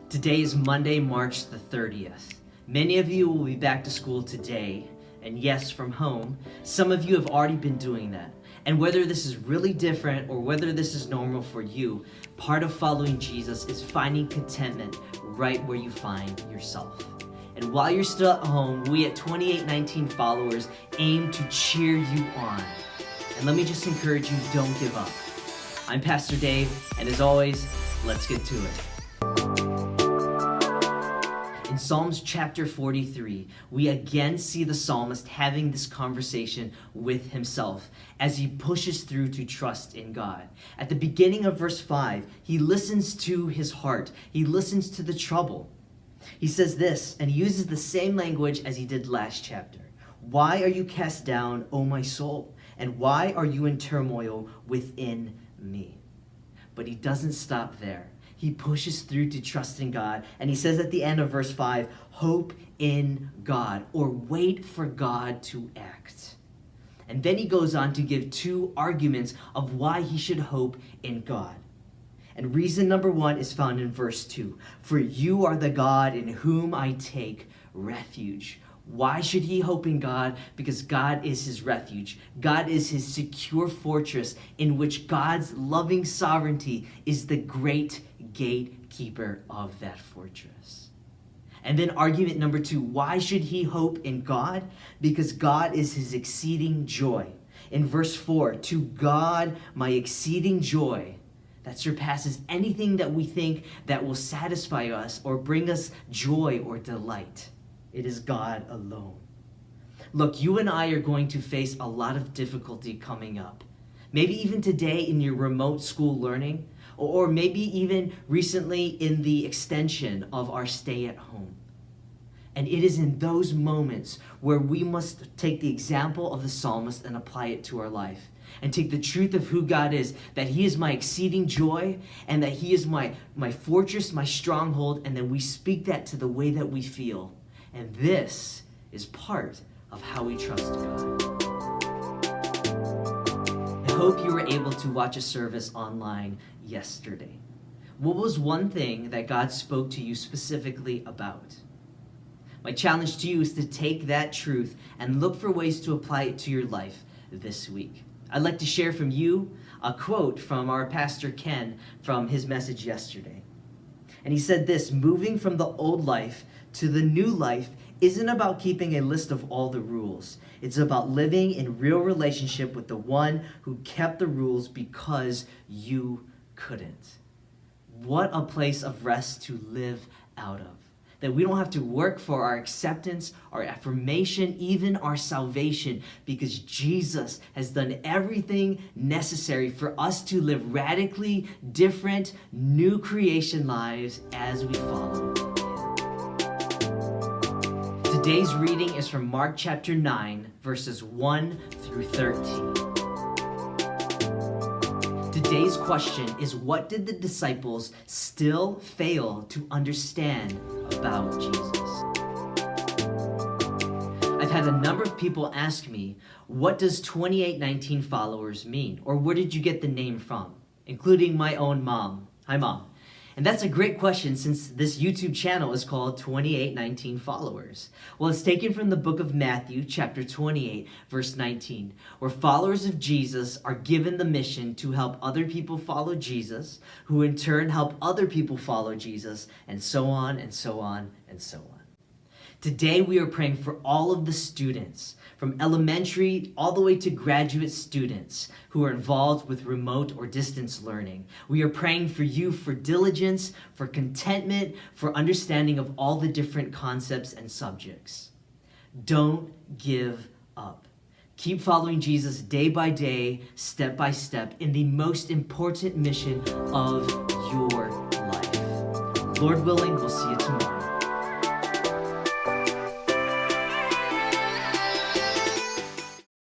Today is Monday, March the 30th. Many of you will be back to school today, and yes, from home. Some of you have already been doing that. And whether this is really different or whether this is normal for you, part of following Jesus is finding contentment right where you find yourself. And while you're still at home, we at 2819 Followers aim to cheer you on. And let me just encourage you, don't give up. I'm Pastor Dave, and as always, let's get to it. In Psalms chapter 43, we again see the psalmist having this conversation with himself as he pushes through to trust in God. At the beginning of verse 5, he listens to his heart. He listens to the trouble. He says this, and he uses the same language as he did last chapter. Why are you cast down, O my soul? And why are you in turmoil within me? But he doesn't stop there. He pushes through to trust in God. And he says at the end of verse 5, hope in God, or wait for God to act. And then he goes on to give two arguments of why he should hope in God. And reason number one is found in verse 2. For you are the God in whom I take refuge. Why should he hope in God? Because God is his refuge. God is his secure fortress in which God's loving sovereignty is the great gatekeeper of that fortress. And then argument number 2, why should he hope in God? Because God is his exceeding joy. In verse 4, to God my exceeding joy that surpasses anything that we think that will satisfy us or bring us joy or delight. It is God alone. Look, you and I are going to face a lot of difficulty coming up. Maybe even today in your remote school learning, or maybe even recently in the extension of our stay at home. And it is in those moments where we must take the example of the psalmist and apply it to our life. And take the truth of who God is, that he is my exceeding joy, and that he is my fortress, my stronghold, and then we speak that to the way that we feel. And this is part of how we trust God. I hope you were able to watch a service online yesterday. What was one thing that God spoke to you specifically about? My challenge to you is to take that truth and look for ways to apply it to your life this week. I'd like to share from you a quote from our pastor Ken from his message yesterday. And he said this, moving from the old life to the new life isn't about keeping a list of all the rules. It's about living in real relationship with the one who kept the rules because you couldn't. What a place of rest to live out of. That we don't have to work for our acceptance, our affirmation, even our salvation, because Jesus has done everything necessary for us to live radically different, new creation lives as we follow him. Today's reading is from Mark chapter 9, verses 1 through 13. Today's question is, what did the disciples still fail to understand about Jesus? I've had a number of people ask me, what does 2819 Followers mean? Or where did you get the name from? Including my own mom. Hi, Mom. And that's a great question since this YouTube channel is called 2819 Followers. Well, it's taken from the book of Matthew, chapter 28, verse 19, where followers of Jesus are given the mission to help other people follow Jesus, who in turn help other people follow Jesus, and so on and so on and so on. Today we are praying for all of the students, from elementary all the way to graduate students who are involved with remote or distance learning. We are praying for you for diligence, for contentment, for understanding of all the different concepts and subjects. Don't give up. Keep following Jesus day by day, step by step, in the most important mission of your life. Lord willing, we'll see you tomorrow.